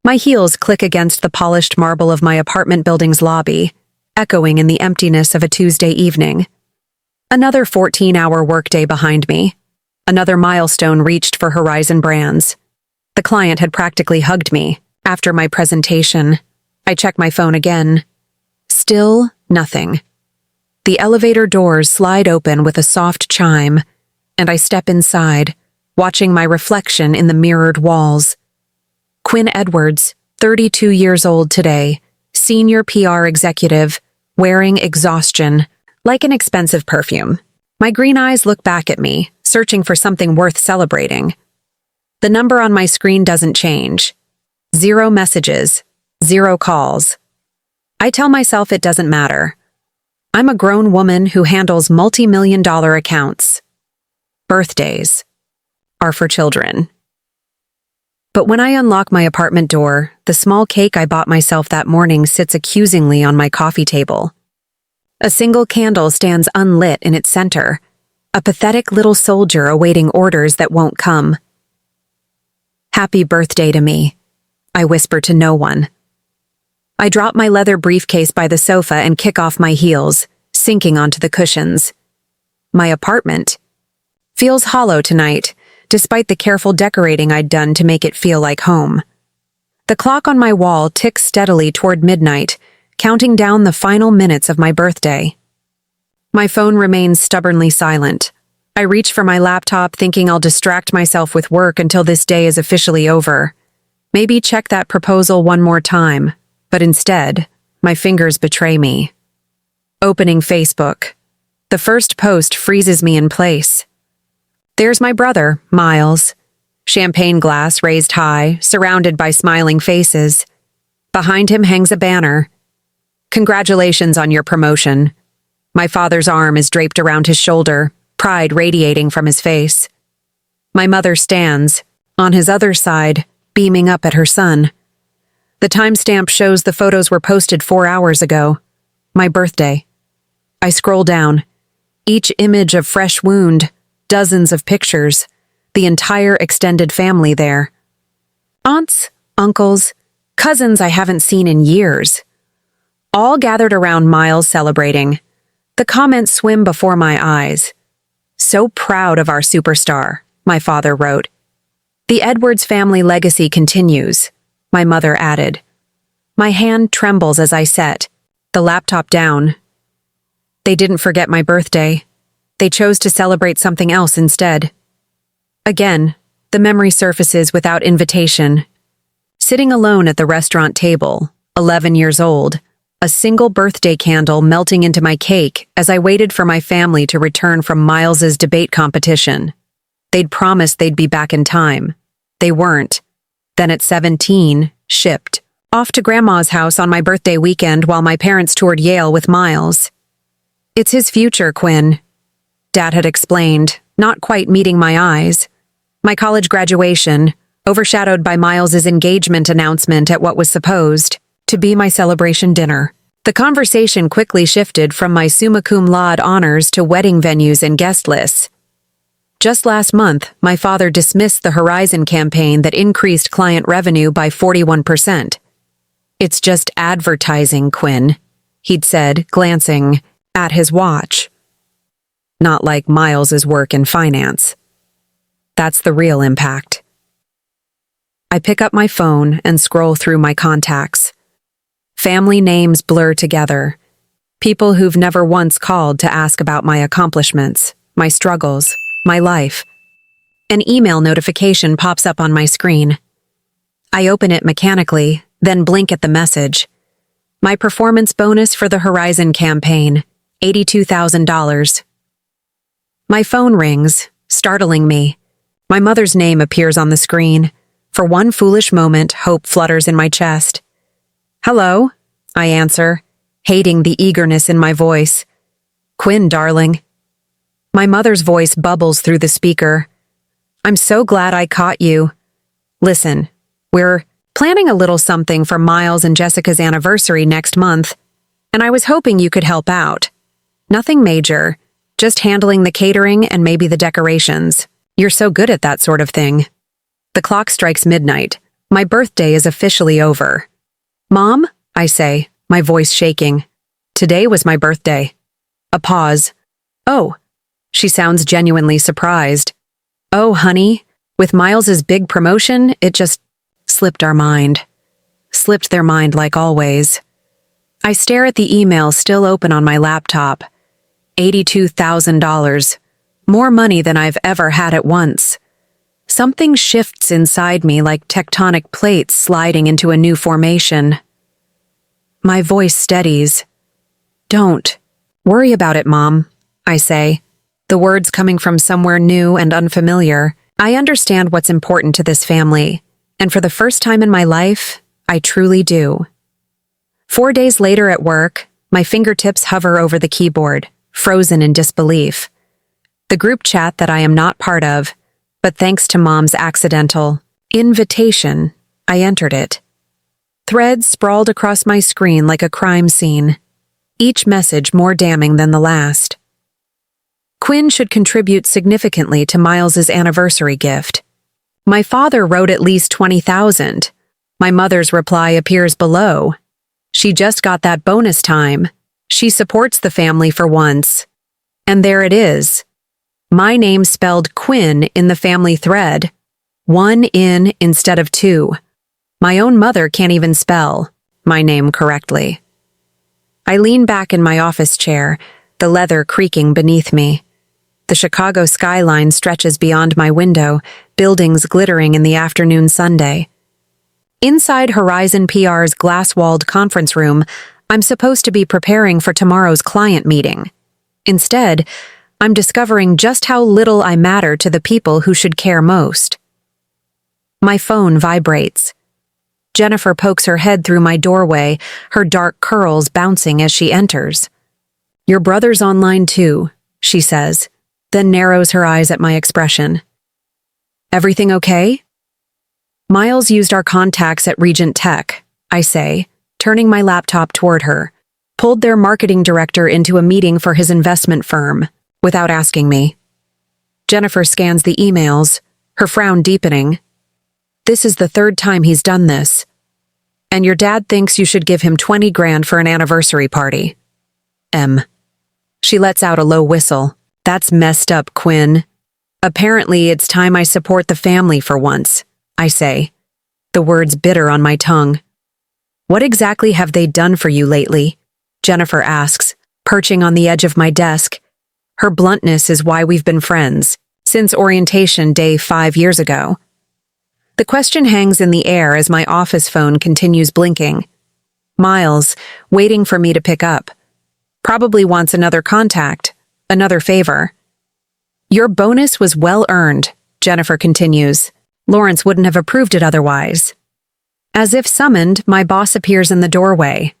My heels click against the polished marble of my apartment building's lobby, echoing in the emptiness of a Tuesday evening. Another 14-hour workday behind me. Another milestone reached for Horizon Brands. The client had practically hugged me. After my presentation, I check my phone again. Still nothing. The elevator doors slide open with a soft chime, and I step inside, watching my reflection in the mirrored walls. Quinn Edwards, 32 years old today, senior PR executive, wearing exhaustion, like an expensive perfume. My green eyes look back at me, searching for something worth celebrating. The number on my screen doesn't change. 0 messages, 0 calls. I tell myself it doesn't matter. I'm a grown woman who handles multi-million-dollar accounts. Birthdays are for children. But when I unlock my apartment door, the small cake I bought myself that morning sits accusingly on my coffee table. A single candle stands unlit in its center, a pathetic little soldier awaiting orders that won't come. Happy birthday to me, I whisper to no one. I drop my leather briefcase by the sofa and kick off my heels, sinking onto the cushions. My apartment feels hollow tonight, despite the careful decorating I'd done to make it feel like home. The clock on my wall ticks steadily toward midnight, counting down the final minutes of my birthday. My phone remains stubbornly silent. I reach for my laptop thinking I'll distract myself with work until this day is officially over. Maybe check that proposal one more time, but instead, my fingers betray me. Opening Facebook. The first post freezes me in place. There's my brother, Miles. Champagne glass raised high, surrounded by smiling faces. Behind him hangs a banner. Congratulations on your promotion. My father's arm is draped around his shoulder, pride radiating from his face. My mother stands, on his other side, beaming up at her son. The timestamp shows the photos were posted 4 hours ago. My birthday. I scroll down. Each image a fresh wound, dozens of pictures, the entire extended family there. Aunts, uncles, cousins I haven't seen in years. All gathered around Miles celebrating. The comments swim before my eyes. So proud of our superstar, my father wrote. The Edwards family legacy continues, my mother added. My hand trembles as I set, the laptop down. They didn't forget my birthday. They chose to celebrate something else instead. Again, the memory surfaces without invitation. Sitting alone at the restaurant table, 11 years old, a single birthday candle melting into my cake as I waited for my family to return from Miles's debate competition. They'd promised they'd be back in time. They weren't. Then at 17, shipped. Off to Grandma's house on my birthday weekend while my parents toured Yale with Miles. It's his future, Quinn. Dad had explained, not quite meeting my eyes. My college graduation, overshadowed by Miles's engagement announcement at what was supposed to be my celebration dinner. The conversation quickly shifted from my summa cum laude honors to wedding venues and guest lists. Just last month, my father dismissed the Horizon campaign that increased client revenue by 41%. It's just advertising, Quinn, he'd said, glancing at his watch. Not like Miles's work in finance. That's the real impact. I pick up my phone and scroll through my contacts. Family names blur together. People who've never once called to ask about my accomplishments, my struggles, my life. An email notification pops up on my screen. I open it mechanically, then blink at the message. My performance bonus for the Horizon campaign, $82,000. My phone rings, startling me. My mother's name appears on the screen. For one foolish moment, hope flutters in my chest. Hello, I answer, hating the eagerness in my voice. Quinn, darling. My mother's voice bubbles through the speaker. I'm so glad I caught you. Listen, we're planning a little something for Miles and Jessica's anniversary next month, and I was hoping you could help out. Nothing major, just handling the catering and maybe the decorations. You're so good at that sort of thing. The clock strikes midnight. My birthday is officially over. Mom, I say, my voice shaking. Today was my birthday. A pause. Oh. She sounds genuinely surprised. Oh, honey, with Miles's big promotion, it just slipped our mind. Slipped their mind like always. I stare at the email still open on my laptop. $82,000. More money than I've ever had at once. Something shifts inside me like tectonic plates sliding into a new formation. My voice steadies. Don't worry about it, Mom, I say, the words coming from somewhere new and unfamiliar. I understand what's important to this family, and for the first time in my life, I truly do. 4 days later at work, my fingertips hover over the keyboard, frozen in disbelief. The group chat that I am not part of, but thanks to Mom's accidental invitation, I entered it. Threads sprawled across my screen like a crime scene, each message more damning than the last. Quinn should contribute significantly to Miles's anniversary gift. My father wrote at least $20,000. My mother's reply appears below. She just got that bonus time. She supports the family for once. And there it is. My name spelled Quinn in the family thread. 1 in instead of 2. My own mother can't even spell my name correctly. I lean back in my office chair, the leather creaking beneath me. The Chicago skyline stretches beyond my window, buildings glittering in the afternoon sunday. Inside Horizon PR's glass-walled conference room, I'm supposed to be preparing for tomorrow's client meeting. Instead, I'm discovering just how little I matter to the people who should care most. My phone vibrates. Jennifer pokes her head through my doorway, her dark curls bouncing as she enters. "Your brother's online too," she says, then narrows her eyes at my expression. "Everything okay?" "Miles used our contacts at Regent Tech," I say, turning my laptop toward her, "pulled their marketing director into a meeting for his investment firm, without asking me." Jennifer scans the emails, her frown deepening. "This is the 3rd time he's done this. And your dad thinks you should give him 20 grand for an anniversary party." She lets out a low whistle. "That's messed up, Quinn. Apparently it's time I support the family for once," I say, the words bitter on my tongue. "What exactly have they done for you lately?" Jennifer asks, perching on the edge of my desk. Her bluntness is why we've been friends, since orientation day 5 years ago. The question hangs in the air as my office phone continues blinking. Miles, waiting for me to pick up. Probably wants another contact, another favor. "Your bonus was well earned," Jennifer continues. "Lawrence wouldn't have approved it otherwise." As if summoned, my boss appears in the doorway.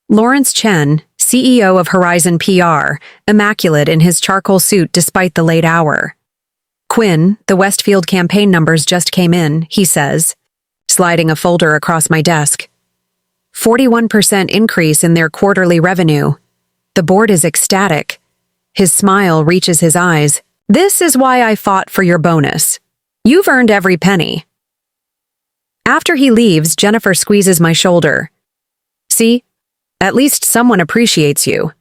Lawrence Chen, CEO of Horizon PR, immaculate in his charcoal suit despite the late hour. "Quinn, the Westfield campaign numbers just came in," he says, sliding a folder across my desk. 41% increase in their quarterly revenue. The board is ecstatic. His smile reaches his eyes. "This is why I fought for your bonus. You've earned every penny." After he leaves, Jennifer squeezes my shoulder. "See? At least someone appreciates you."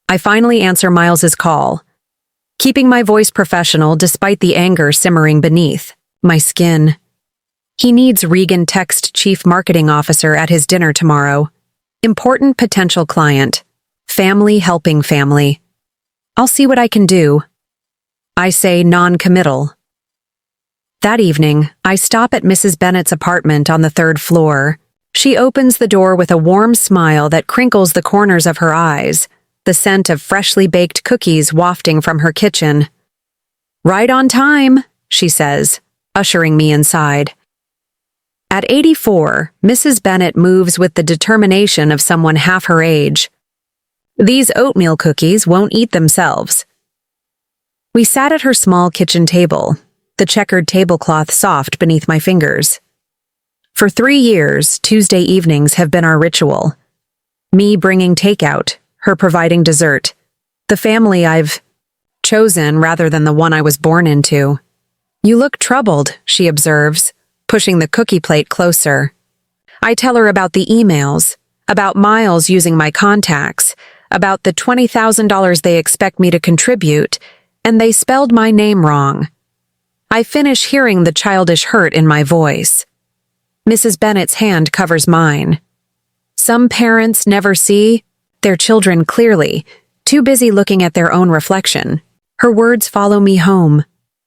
I finally answer Miles's call, keeping my voice professional despite the anger simmering beneath my skin. He needs Regan Text Chief Marketing Officer at his dinner tomorrow. Important potential client. Family helping family. I'll see what I can do. I say non-committal. That evening, I stop at Mrs. Bennett's apartment on the 3rd floor. She opens the door with a warm smile that crinkles the corners of her eyes, the scent of freshly baked cookies wafting from her kitchen. "Right on time," she says, ushering me inside. At 84, Mrs. Bennett moves with the determination of someone half her age. These oatmeal cookies won't eat themselves. We sat at her small kitchen table, the checkered tablecloth soft beneath my fingers. For 3 years, Tuesday evenings have been our ritual. Me bringing takeout, her providing dessert. The family I've chosen rather than the one I was born into. "You look troubled," she observes, pushing the cookie plate closer. I tell her about the emails, about Miles using my contacts, about the $20,000 they expect me to contribute, and they spelled my name wrong. I finish hearing the childish hurt in my voice. Mrs. Bennett's hand covers mine. Some parents never see their children clearly, too busy looking at their own reflection. Her words follow me home,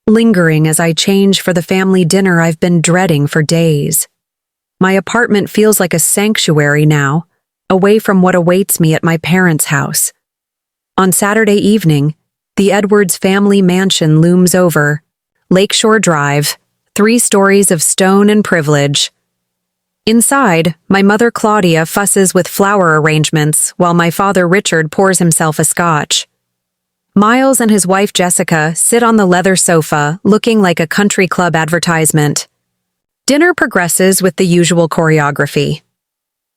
lingering as I change for the family dinner I've been dreading for days. My apartment feels like a sanctuary now, away from what awaits me at my parents' house. On Saturday evening, the Edwards family mansion looms over, Lakeshore Drive, 3 stories of stone and privilege. Inside, my mother Claudia fusses with flower arrangements while my father Richard pours himself a scotch. Miles and his wife Jessica sit on the leather sofa, looking like a country club advertisement. Dinner progresses with the usual choreography.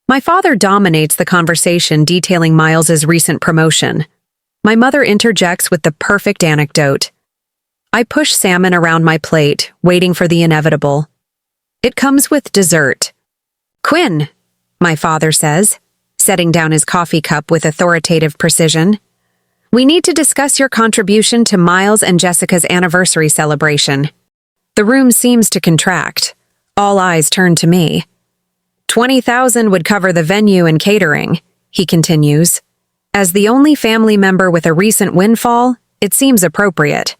My father dominates the conversation detailing Miles's recent promotion. My mother interjects with the perfect anecdote. I push salmon around my plate, waiting for the inevitable. It comes with dessert. "Quinn," my father says, setting down his coffee cup with authoritative precision. "We need to discuss your contribution to Miles and Jessica's anniversary celebration." The room seems to contract. All eyes turn to me. $20,000 would cover the venue and catering, he continues. As the only family member with a recent windfall, it seems appropriate.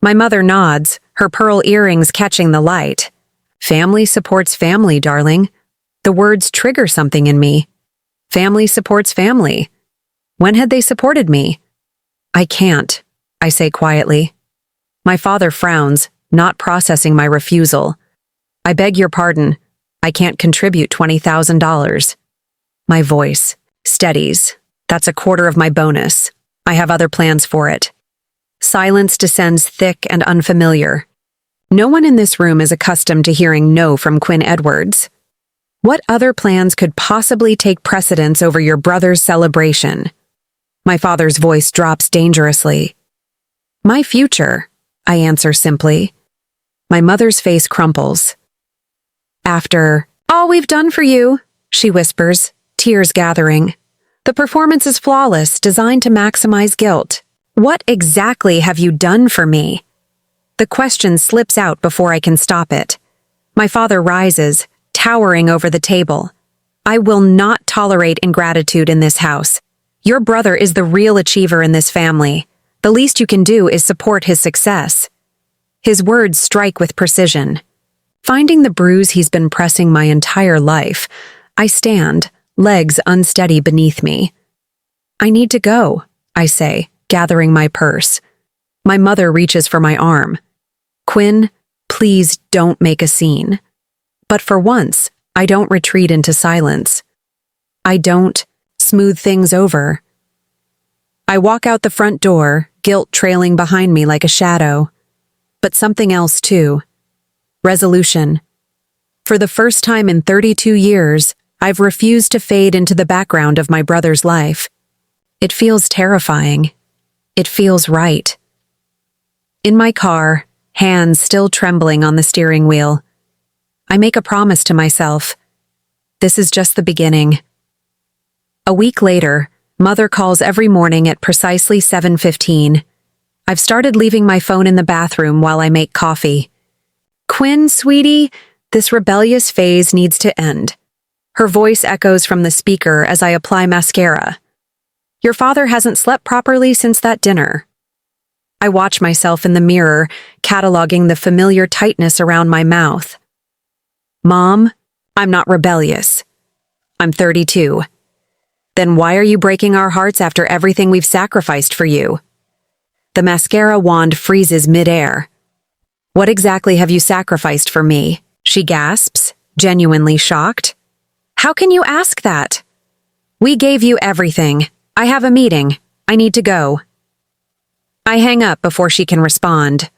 My mother nods, her pearl earrings catching the light. Family supports family, darling. The words trigger something in me. Family supports family. When had they supported me? "I can't," I say quietly. My father frowns, not processing my refusal. "I beg your pardon. I can't contribute $20,000. My voice steadies. That's a quarter of my bonus. I have other plans for it. Silence descends thick and unfamiliar. No one in this room is accustomed to hearing no from Quinn Edwards. What other plans could possibly take precedence over your brother's celebration? My father's voice drops dangerously. "My future," I answer simply. My mother's face crumples. "After all we've done for you," she whispers, tears gathering. "The performance is flawless, designed to maximize guilt. What exactly have you done for me?" The question slips out before I can stop it. My father rises, towering over the table. "I will not tolerate ingratitude in this house. Your brother is the real achiever in this family. The least you can do is support his success." His words strike with precision. Finding the bruise he's been pressing my entire life, I stand, legs unsteady beneath me. "I need to go," I say, gathering my purse. My mother reaches for my arm. "Quinn, please don't make a scene." But for once, I don't retreat into silence. I don't smooth things over. I walk out the front door, guilt trailing behind me like a shadow. But something else too. Resolution. For the first time in 32 years, I've refused to fade into the background of my brother's life. It feels terrifying. It feels right. In my car, hands still trembling on the steering wheel, I make a promise to myself. This is just the beginning. A week later, Mother calls every morning at precisely 7:15. I've started leaving my phone in the bathroom while I make coffee. "Quinn, sweetie, this rebellious phase needs to end." Her voice echoes from the speaker as I apply mascara. "Your father hasn't slept properly since that dinner." I watch myself in the mirror, cataloging the familiar tightness around my mouth. "Mom, I'm not rebellious. I'm 32. Then why are you breaking our hearts after everything we've sacrificed for you?" The mascara wand freezes midair. "What exactly have you sacrificed for me?" she gasps, genuinely shocked. "How can you ask that?" "We gave you everything. I have a meeting. I need to go." I hang up before she can respond.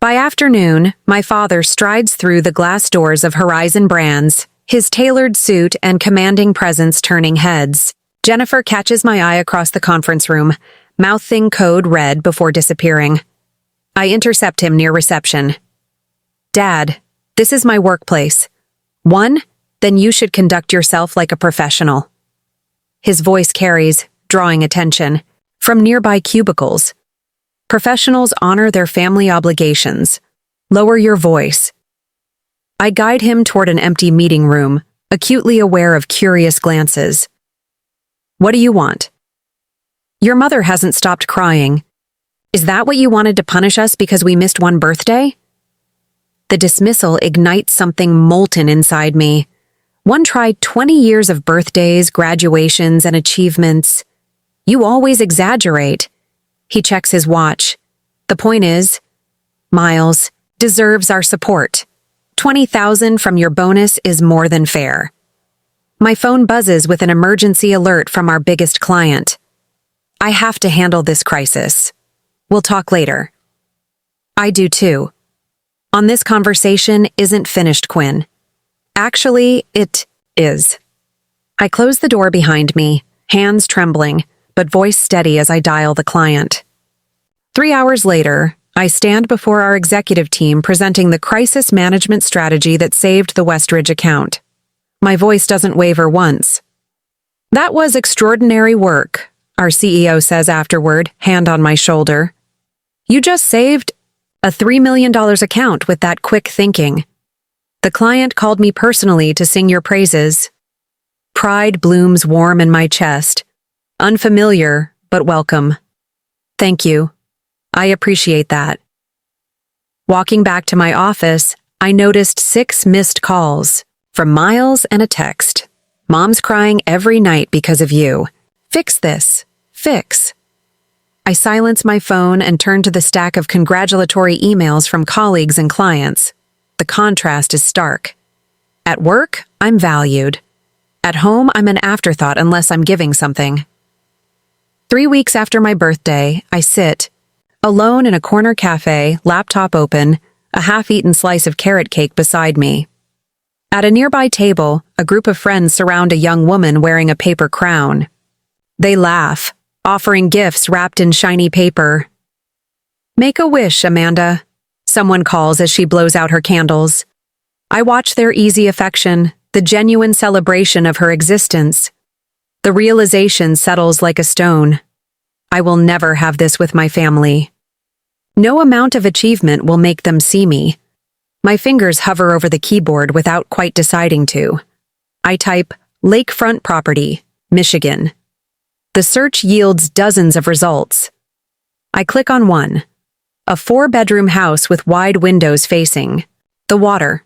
By afternoon, my father strides through the glass doors of Horizon Brands, his tailored suit and commanding presence turning heads. Jennifer catches my eye across the conference room, mouthing code red before disappearing. I intercept him near reception. "Dad, This is my workplace. 1, then you should conduct yourself like a professional. His voice carries, drawing attention, from nearby cubicles. Professionals honor their family obligations. Lower your voice. I guide him toward an empty meeting room, acutely aware of curious glances. What do you want? Your mother hasn't stopped crying. Is that what you wanted to punish us because we missed one birthday? The dismissal ignites something molten inside me. One tried 20 years of birthdays, graduations, and achievements. You always exaggerate. He checks his watch. The point is, Miles deserves our support. 20,000 from your bonus is more than fair. My phone buzzes with an emergency alert from our biggest client. I have to handle this crisis. We'll talk later. I do too. On this conversation isn't finished, Quinn. Actually, it is. I close the door behind me, hands trembling, but voice steady as I dial the client. 3 hours later, I stand before our executive team presenting the crisis management strategy that saved the Westridge account. My voice doesn't waver once. That was extraordinary work, our CEO says afterward, hand on my shoulder. You just saved a $3 million account with that quick thinking. The client called me personally to sing your praises. Pride blooms warm in my chest. Unfamiliar, but welcome. Thank you. I appreciate that. Walking back to my office, I noticed 6 missed calls from Miles and a text. Mom's crying every night because of you. Fix this. Fix. I silence my phone and turn to the stack of congratulatory emails from colleagues and clients. The contrast is stark. At work, I'm valued. At home, I'm an afterthought unless I'm giving something. 3 weeks after my birthday, I sit, alone in a corner cafe, laptop open, a half-eaten slice of carrot cake beside me. At a nearby table, a group of friends surround a young woman wearing a paper crown. They laugh, offering gifts wrapped in shiny paper. Make a wish, Amanda, someone calls as she blows out her candles. I watch their easy affection, the genuine celebration of her existence. The realization settles like a stone. I will never have this with my family. No amount of achievement will make them see me. My fingers hover over the keyboard without quite deciding to. I type, Lakefront Property, Michigan. The search yields dozens of results. I click on one. A 4-bedroom house with wide windows facing the water.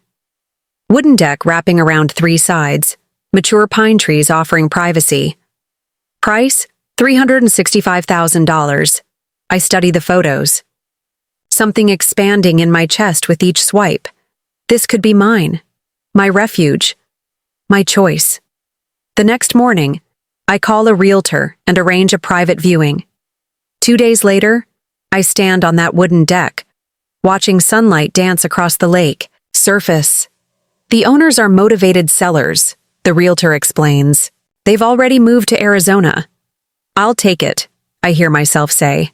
Wooden deck wrapping around 3 sides. Mature pine trees offering privacy. Price, $365,000. I study the photos. Something expanding in my chest with each swipe. This could be mine. My refuge. My choice. The next morning, I call a realtor and arrange a private viewing. 2 days later, I stand on that wooden deck, watching sunlight dance across the lake, surface. The owners are motivated sellers, the realtor explains. They've already moved to Arizona. I'll take it, I hear myself say.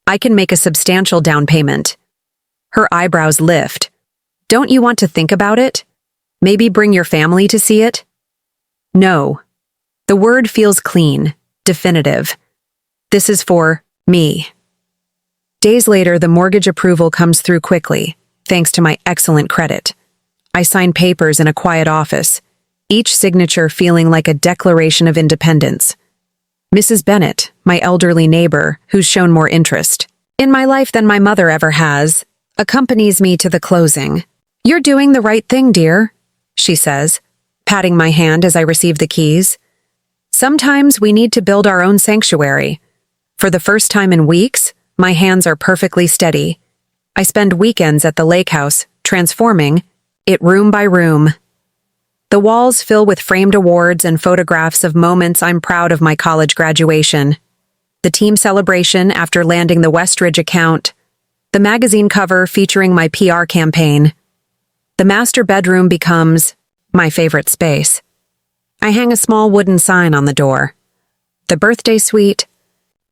I can make a substantial down payment. Her eyebrows lift. Don't you want to think about it? Maybe bring your family to see it? No. The word feels clean, definitive. This is for me. Days later, the mortgage approval comes through quickly, thanks to my excellent credit. I sign papers in a quiet office, each signature feeling like a declaration of independence. Mrs. Bennett, my elderly neighbor, who's shown more interest in my life than my mother ever has, accompanies me to the closing. You're doing the right thing, dear, she says, patting my hand as I receive the keys. Sometimes we need to build our own sanctuary. For the first time in weeks, my hands are perfectly steady. I spend weekends at the lake house, transforming it room by room. The walls fill with framed awards and photographs of moments I'm proud of my college graduation. The team celebration after landing the Westridge account. The magazine cover featuring my PR campaign. The master bedroom becomes my favorite space. I hang a small wooden sign on the door. The birthday suite.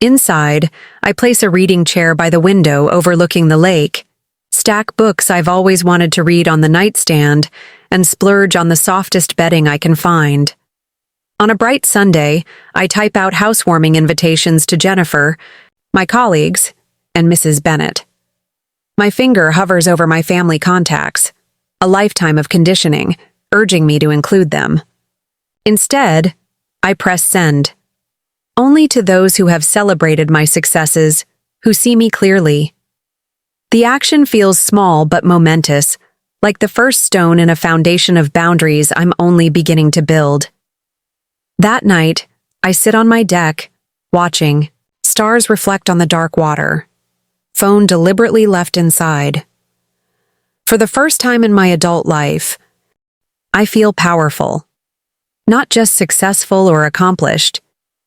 Inside, I place a reading chair by the window overlooking the lake. stack books I've always wanted to read on the nightstand, and splurge on the softest bedding I can find. On a bright Sunday, I type out housewarming invitations to Jennifer, my colleagues, and Mrs. Bennet. My finger hovers over my family contacts, a lifetime of conditioning, urging me to include them. Instead, I press send. Only to those who have celebrated my successes, who see me clearly. The action feels small but momentous, like the first stone in a foundation of boundaries I'm only beginning to build. That night, I sit on my deck, watching. Stars reflect on the dark water. Phone deliberately left inside. For the first time in my adult life, I feel powerful. Not just successful or accomplished,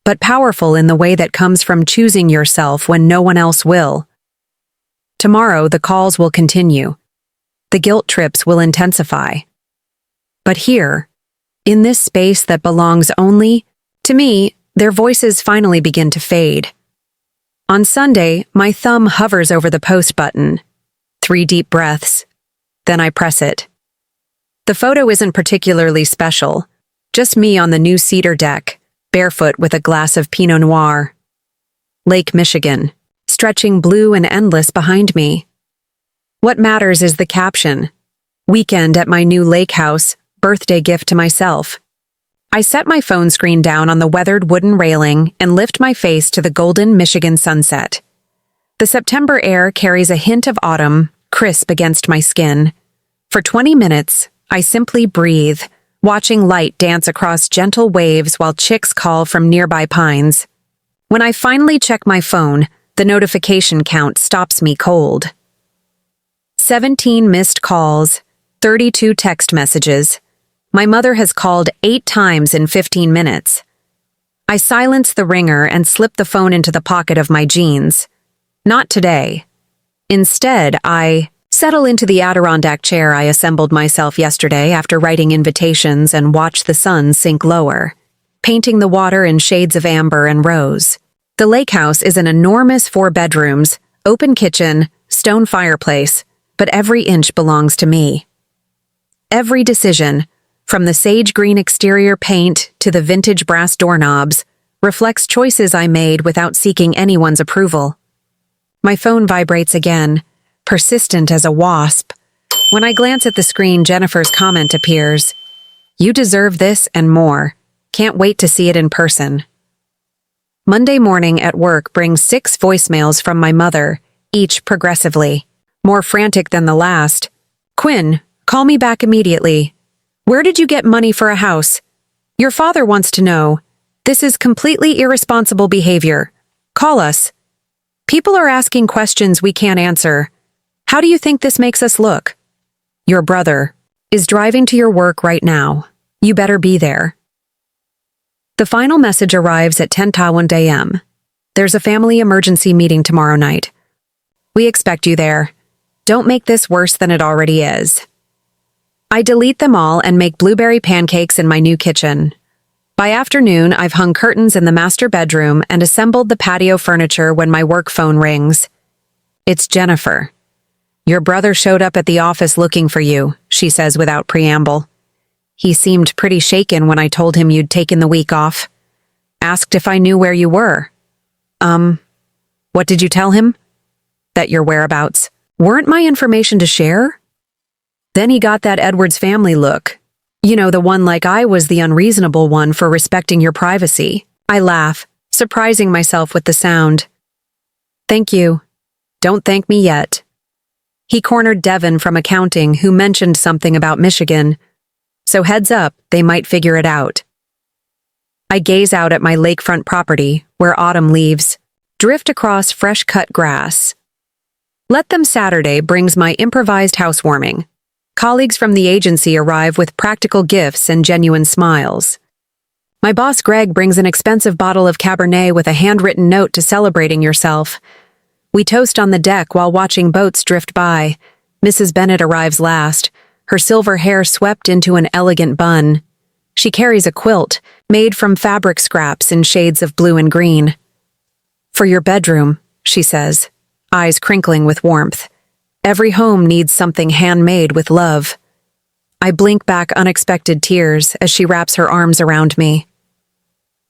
but powerful in the way that comes from choosing yourself when no one else will. Tomorrow, the calls will continue. The guilt trips will intensify. But here, in this space that belongs only to me, their voices finally begin to fade. On Sunday, my thumb hovers over the post button. 3 deep breaths. Then I press it. The photo isn't particularly special, just me on the new cedar deck, barefoot with a glass of Pinot Noir. Lake Michigan, stretching blue and endless behind me. What matters is the caption. Weekend at my new lake house, birthday gift to myself. I set my phone screen down on the weathered wooden railing and lift my face to the golden Michigan sunset. The September air carries a hint of autumn, crisp against my skin. For 20 minutes, I simply breathe, watching light dance across gentle waves while chicks call from nearby pines. When I finally check my phone, the notification count stops me cold. 17 missed calls, 32 text messages. My mother has called 8 times in 15 minutes. I silence the ringer and slip the phone into the pocket of my jeans. Not today. Instead, I settle into the Adirondack chair I assembled myself yesterday after writing invitations and watch the sun sink lower, painting the water in shades of amber and rose. The lake house is an enormous 4 bedrooms, open kitchen, stone fireplace, but every inch belongs to me. Every decision, from the sage green exterior paint to the vintage brass doorknobs, reflects choices I made without seeking anyone's approval. My phone vibrates again, persistent as a wasp. When I glance at the screen, Jennifer's comment appears. You deserve this and more. Can't wait to see it in person. Monday morning at work brings 6 voicemails from my mother, each progressively more frantic than the last. Quinn, call me back immediately. Where did you get money for a house? Your father wants to know. This is completely irresponsible behavior. Call us. People are asking questions we can't answer. How do you think this makes us look? Your brother is driving to your work right now. You better be there. The final message arrives at 10:01 a.m. There's a family emergency meeting tomorrow night. We expect you there. Don't make this worse than it already is. I delete them all and make blueberry pancakes in my new kitchen. By afternoon, I've hung curtains in the master bedroom and assembled the patio furniture when my work phone rings. It's Jennifer. Your brother showed up at the office looking for you, she says without preamble. He seemed pretty shaken when I told him you'd taken the week off. Asked if I knew where you were. What did you tell him? That your whereabouts weren't my information to share? Then he got that Edwards family look. You know, the one like I was the unreasonable one for respecting your privacy. I laugh, surprising myself with the sound. Thank you. Don't thank me yet. He cornered Devin from accounting, who mentioned something about Michigan. So heads up, they might figure it out. I gaze out at my lakefront property, where autumn leaves drift across fresh-cut grass. Let Them Saturday brings my improvised housewarming. Colleagues from the agency arrive with practical gifts and genuine smiles. My boss Greg brings an expensive bottle of Cabernet with a handwritten note to celebrating yourself. We toast on the deck while watching boats drift by. Mrs. Bennet arrives last, her silver hair swept into an elegant bun. She carries a quilt, made from fabric scraps in shades of blue and green. For your bedroom, she says, eyes crinkling with warmth. Every home needs something handmade with love. I blink back unexpected tears as she wraps her arms around me.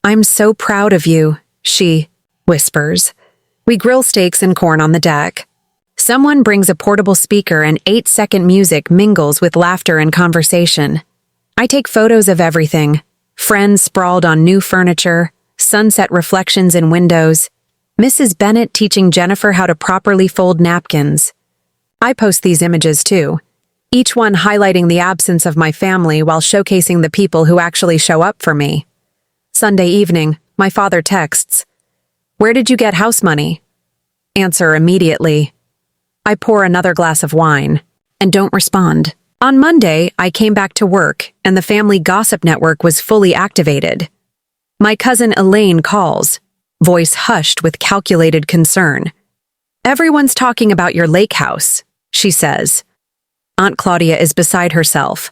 I'm so proud of you, she whispers. We grill steaks and corn on the deck. Someone brings a portable speaker and 8-second music mingles with laughter and conversation. I take photos of everything. Friends sprawled on new furniture, sunset reflections in windows, Mrs. Bennett teaching Jennifer how to properly fold napkins. I post these images too, each one highlighting the absence of my family while showcasing the people who actually show up for me. Sunday evening, my father texts, "Where did you get house money?" Answer immediately. I pour another glass of wine and don't respond. On Monday, I came back to work and the family gossip network was fully activated. My cousin Elaine calls, voice hushed with calculated concern. "Everyone's talking about your lake house," she says. Aunt Claudia is beside herself.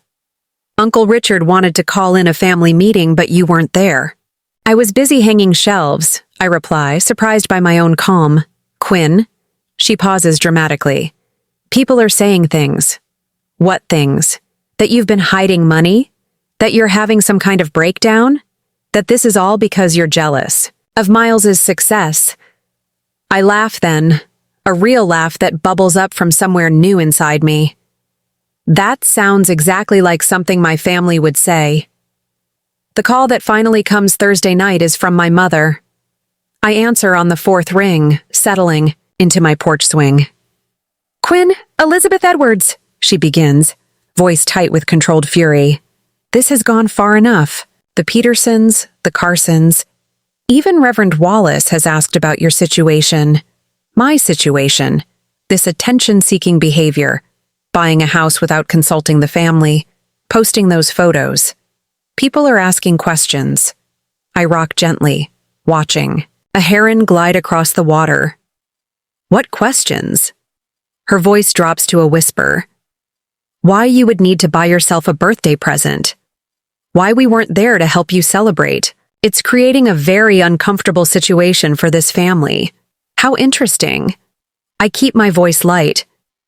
"Uncle Richard wanted to call in a family meeting, but you weren't there." "I was busy hanging shelves," I reply, surprised by my own calm. "Quinn?" She pauses dramatically. "People are saying things." "What things? That you've been hiding money? That you're having some kind of breakdown? That this is all because you're jealous of Miles's success?" I laugh then, a real laugh that bubbles up from somewhere new inside me. That sounds exactly like something my family would say. The call that finally comes Thursday night is from my mother. I answer on the 4th ring, settling into my porch swing. "Quinn, Elizabeth Edwards," she begins, voice tight with controlled fury. "This has gone far enough. The Petersons, the Carsons, even Reverend Wallace has asked about your situation. My situation. This attention-seeking behavior. Buying a house without consulting the family. Posting those photos. People are asking questions." I rock gently, watching. A heron glide across the water. "What questions?" Her voice drops to a whisper. "Why you would need to buy yourself a birthday present. Why we weren't there to help you celebrate. It's creating a very uncomfortable situation for this family. How interesting." I keep my voice light.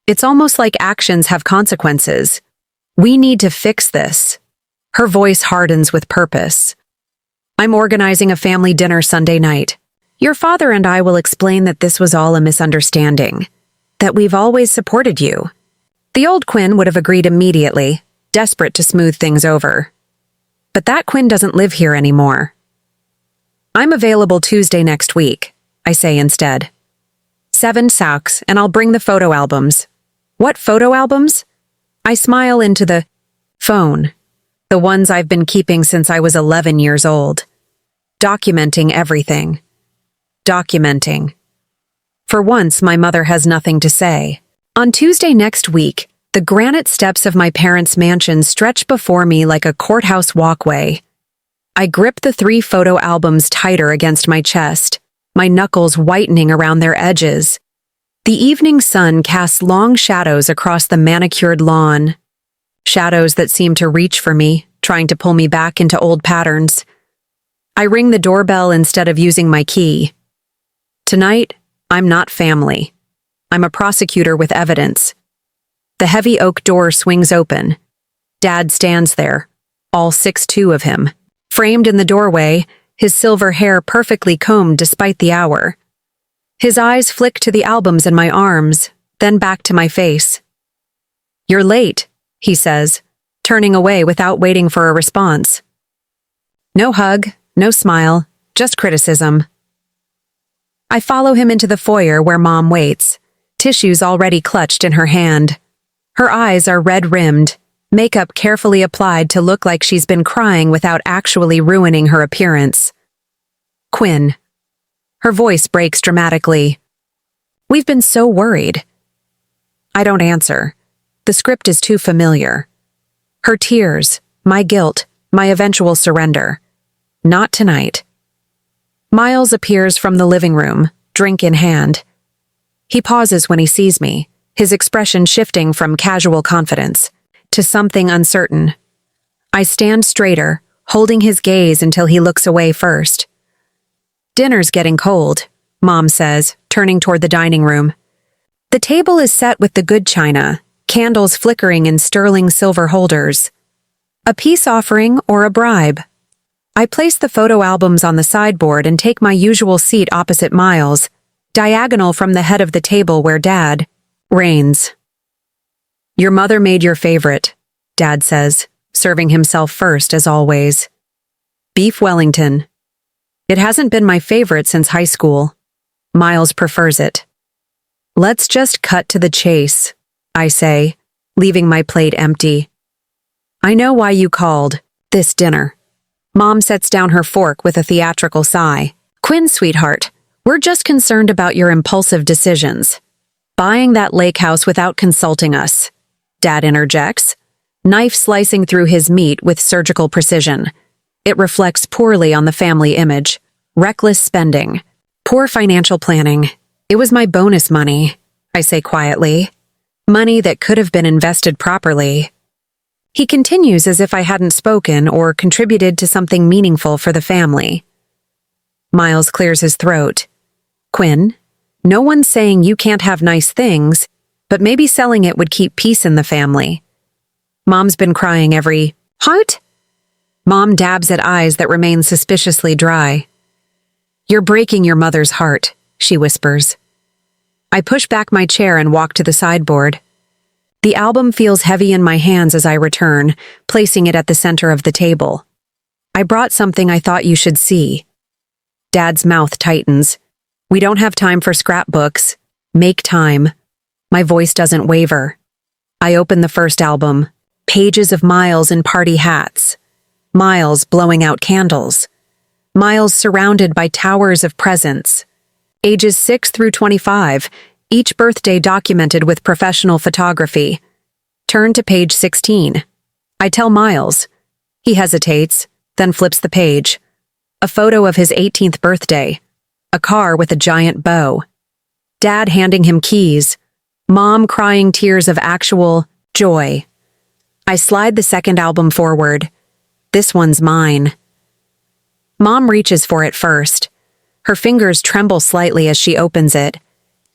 It's almost like actions have consequences. "We need to fix this." Her voice hardens with purpose. "I'm organizing a family dinner Sunday night. Your father and I will explain that this was all a misunderstanding. That we've always supported you." The old Quinn would have agreed immediately, desperate to smooth things over. But that Quinn doesn't live here anymore. "I'm available Tuesday next week," I say instead. 7 saux, and I'll bring the photo albums." "What photo albums?" I smile into the phone, the ones I've been keeping since I was 11 years old. Documenting everything. Documenting. For once, my mother has nothing to say. On Tuesday next week, the granite steps of my parents' mansion stretch before me like a courthouse walkway. I grip the 3 photo albums tighter against my chest, my knuckles whitening around their edges. The evening sun casts long shadows across the manicured lawn. Shadows that seem to reach for me, trying to pull me back into old patterns. I ring the doorbell instead of using my key. Tonight, I'm not family. I'm a prosecutor with evidence. The heavy oak door swings open. Dad stands there, all 6'2" of him, framed in the doorway, his silver hair perfectly combed despite the hour. His eyes flick to the albums in my arms, then back to my face. "You're late," he says, turning away without waiting for a response. No hug, no smile, just criticism. I follow him into the foyer where Mom waits, tissues already clutched in her hand. Her eyes are red-rimmed, makeup carefully applied to look like she's been crying without actually ruining her appearance. "Quinn." Her voice breaks dramatically. "We've been so worried." I don't answer. The script is too familiar. Her tears, my guilt, my eventual surrender. Not tonight. Miles appears from the living room, drink in hand. He pauses when he sees me, his expression shifting from casual confidence to something uncertain. I stand straighter, holding his gaze until he looks away first. "Dinner's getting cold," Mom says, turning toward the dining room. The table is set with the good china, candles flickering in sterling silver holders. A peace offering or a bribe? I place the photo albums on the sideboard and take my usual seat opposite Miles, diagonal from the head of the table where Dad reigns. Your mother made your favorite, Dad says, serving himself first as always. Beef Wellington. It hasn't been my favorite since high school. Miles prefers it. Let's just cut to the chase, I say, leaving my plate empty. I know why you called. This dinner. Mom sets down her fork with a theatrical sigh. Quinn, sweetheart, we're just concerned about your impulsive decisions. Buying that lake house without consulting us. Dad interjects, knife slicing through his meat with surgical precision. It reflects poorly on the family image. Reckless spending. Poor financial planning. It was my bonus money, I say quietly. Money that could have been invested properly. He continues as if I hadn't spoken or contributed to something meaningful for the family. Miles clears his throat. Quinn, no one's saying you can't have nice things, but maybe selling it would keep peace in the family. Mom's been crying every heart? Mom dabs at eyes that remain suspiciously dry. You're breaking your mother's heart, she whispers. I push back my chair and walk to the sideboard. The album feels heavy in my hands as I return, placing it at the center of the table. I brought something I thought you should see. Dad's mouth tightens. We don't have time for scrapbooks. Make time. My voice doesn't waver. I open the first album. Pages of Miles in party hats. Miles blowing out candles. Miles surrounded by towers of presents. Ages 6 through 25, each birthday documented with professional photography. Turn to page 16. I tell Miles. He hesitates, then flips the page. A photo of his 18th birthday. A car with a giant bow. Dad handing him keys. Mom crying tears of actual joy. I slide the second album forward. This one's mine. Mom reaches for it first. Her fingers tremble slightly as she opens it.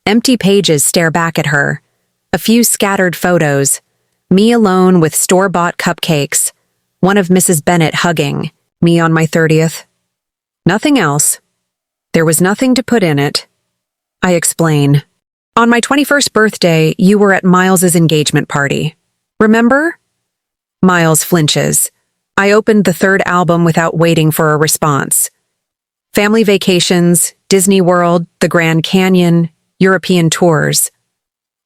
Empty pages stare back at her. A few scattered photos. Me alone with store-bought cupcakes. One of Mrs. Bennet hugging. Me on my 30th. Nothing else. There was nothing to put in it. I explain. On my 21st birthday, you were at Miles's engagement party. Remember? Miles flinches. I opened the third album without waiting for a response. Family vacations, Disney World, the Grand Canyon, European tours.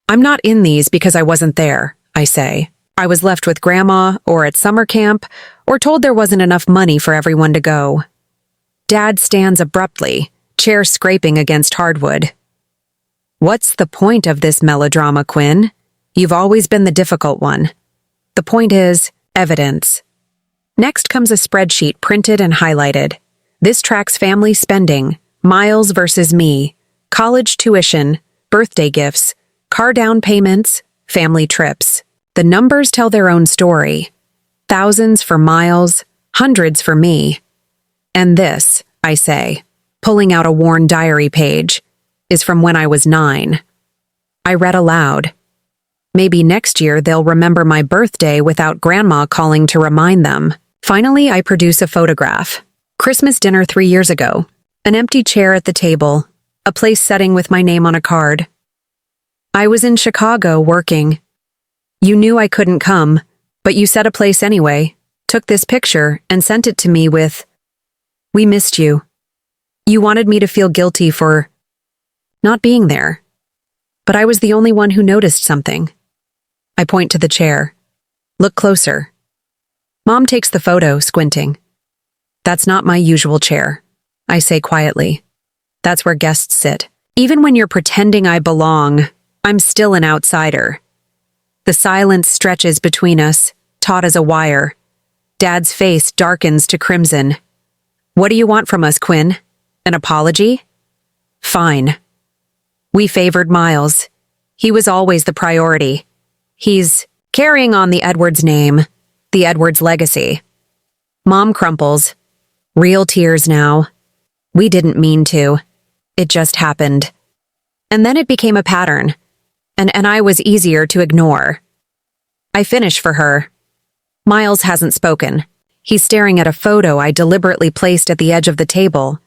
I'm not in these because I wasn't there, I say. I was left with Grandma, or at summer camp, or told there wasn't enough money for everyone to go. Dad stands abruptly, chair scraping against hardwood. What's the point of this melodrama, Quinn? You've always been the difficult one. The point is, evidence. Next comes a spreadsheet printed and highlighted. This tracks family spending, Miles versus me, college tuition, birthday gifts, car down payments, family trips. The numbers tell their own story. Thousands for Miles, hundreds for me. And this, I say, pulling out a worn diary page, is from when I was 9. I read aloud. Maybe next year they'll remember my birthday without Grandma calling to remind them. Finally, I produce a photograph. Christmas dinner 3 years ago. An empty chair at the table. A place setting with my name on a card. I was in Chicago working. You knew I couldn't come, but you set a place anyway, took this picture, and sent it to me with, "We missed you." You wanted me to feel guilty for not being there. But I was the only one who noticed something. I point to the chair. Look closer. Mom takes the photo, squinting. That's not my usual chair, I say quietly. That's where guests sit. Even when you're pretending I belong, I'm still an outsider. The silence stretches between us, taut as a wire. Dad's face darkens to crimson. What do you want from us, Quinn? An apology? Fine. We favored Miles. He was always the priority. He's carrying on the Edwards name, the Edwards legacy. Mom crumples. Real tears now. We didn't mean to. It just happened. And then it became a pattern. And I was easier to ignore. I finish for her. Miles hasn't spoken. He's staring at a photo I deliberately placed at the edge of the table.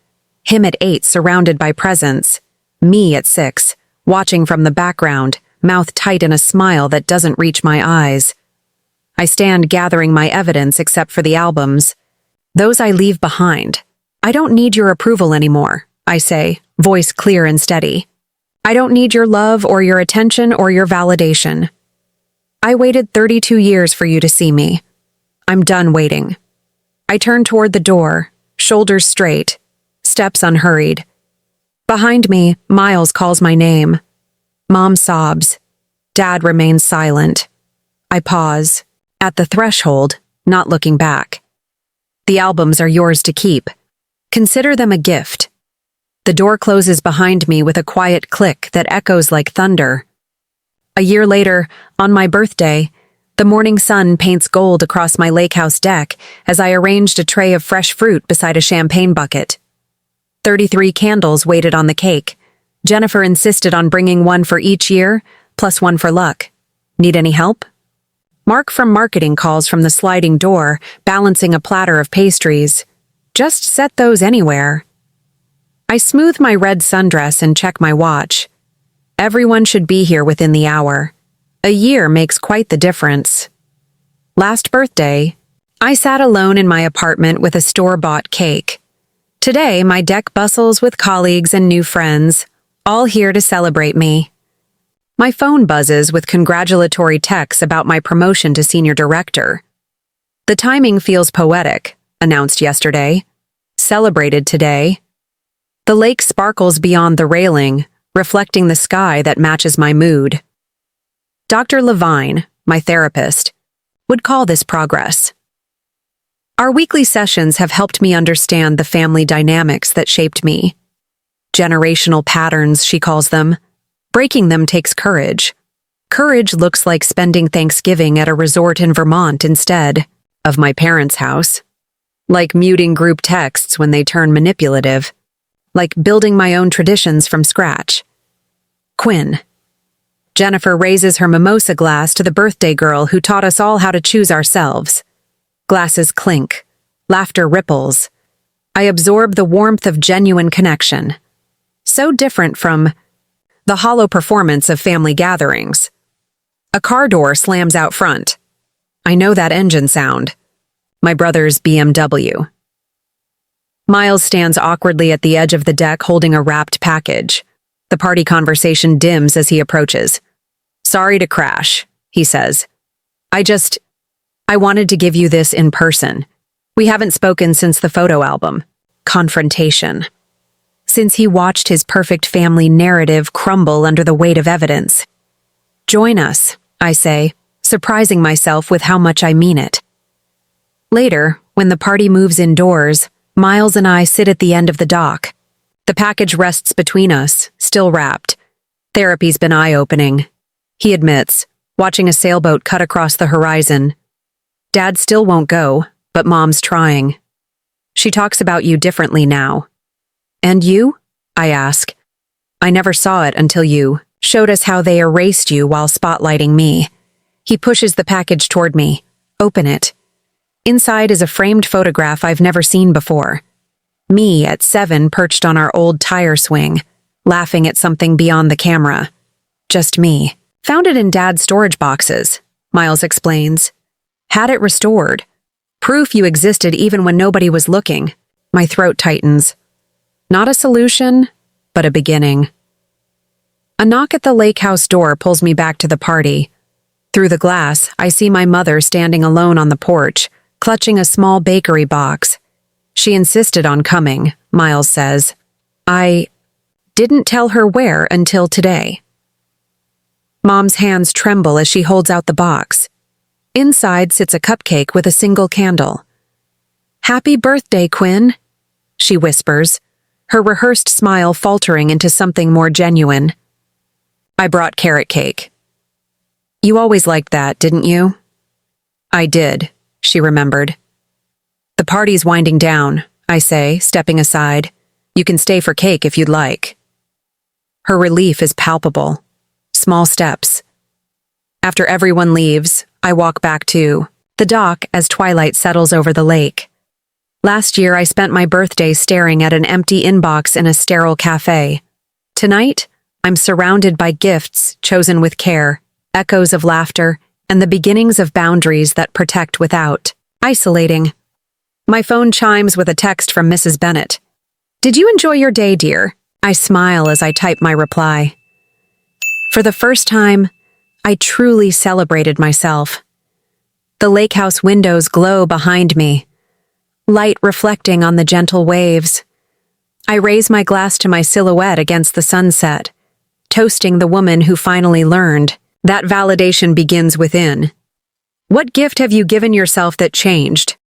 Him at 8, surrounded by presents. Me at 6, watching from the background, mouth tight in a smile that doesn't reach my eyes. I stand gathering my evidence except for the albums. Those I leave behind. I don't need your approval anymore, I say, voice clear and steady. I don't need your love or your attention or your validation. I waited 32 years for you to see me. I'm done waiting. I turn toward the door, shoulders straight, steps unhurried. Behind me, Miles calls my name. Mom sobs. Dad remains silent. I pause, at the threshold, not looking back. The albums are yours to keep. Consider them a gift. The door closes behind me with a quiet click that echoes like thunder. A year later, on my birthday, the morning sun paints gold across my lake house deck as I arranged a tray of fresh fruit beside a champagne bucket. 33 candles waited on the cake. Jennifer insisted on bringing one for each year, plus one for luck. Need any help? Mark from marketing calls from the sliding door, balancing a platter of pastries. Just set those anywhere. I smooth my red sundress and check my watch. Everyone should be here within the hour. A year makes quite the difference. Last birthday, I sat alone in my apartment with a store-bought cake. Today, my deck bustles with colleagues and new friends, all here to celebrate me. My phone buzzes with congratulatory texts about my promotion to senior director. The timing feels poetic, announced yesterday. Celebrated today. The lake sparkles beyond the railing, reflecting the sky that matches my mood. Dr. Levine, my therapist, would call this progress. Our weekly sessions have helped me understand the family dynamics that shaped me. Generational patterns, she calls them. Breaking them takes courage. Courage looks like spending Thanksgiving at a resort in Vermont instead of my parents' house. Like muting group texts when they turn manipulative. Like building my own traditions from scratch. Quinn. Jennifer raises her mimosa glass to the birthday girl who taught us all how to choose ourselves. Glasses clink. Laughter ripples. I absorb the warmth of genuine connection. So different from the hollow performance of family gatherings. A car door slams out front. I know that engine sound. My brother's BMW. Miles stands awkwardly at the edge of the deck holding a wrapped package. The party conversation dims as he approaches. Sorry to crash, he says. I wanted to give you this in person. We haven't spoken since the photo album. Confrontation. Since he watched his perfect family narrative crumble under the weight of evidence. Join us, I say, surprising myself with how much I mean it. Later, when the party moves indoors, Miles and I sit at the end of the dock. The package rests between us, still wrapped. Therapy's been eye-opening. He admits, watching a sailboat cut across the horizon. Dad still won't go, but Mom's trying. She talks about you differently now. And you? I ask. I never saw it until you showed us how they erased you while spotlighting me. He pushes the package toward me. Open it. Inside is a framed photograph I've never seen before. Me at 7 perched on our old tire swing, laughing at something beyond the camera. Just me. Found it in Dad's storage boxes, Miles explains. Had it restored. Proof you existed even when nobody was looking. My throat tightens. Not a solution, but a beginning. A knock at the lake house door pulls me back to the party. Through the glass, I see my mother standing alone on the porch, clutching a small bakery box. She insisted on coming, Miles says. I didn't tell her where until today. Mom's hands tremble as she holds out the box. Inside sits a cupcake with a single candle. Happy birthday, Quinn, she whispers, her rehearsed smile faltering into something more genuine. I brought carrot cake. You always liked that, didn't you? I did, she remembered. The party's winding down, I say, stepping aside. You can stay for cake if you'd like. Her relief is palpable. Small steps. After everyone leaves, I walk back to the dock as twilight settles over the lake. Last year, I spent my birthday staring at an empty inbox in a sterile cafe. Tonight, I'm surrounded by gifts chosen with care, echoes of laughter, and the beginnings of boundaries that protect without isolating. My phone chimes with a text from Mrs. Bennett. "Did you enjoy your day, dear?" I smile as I type my reply. For the first time, I truly celebrated myself. The lake house windows glow behind me, light reflecting on the gentle waves. I raise my glass to my silhouette against the sunset, toasting the woman who finally learned that validation begins within. What gift have you given yourself that changed?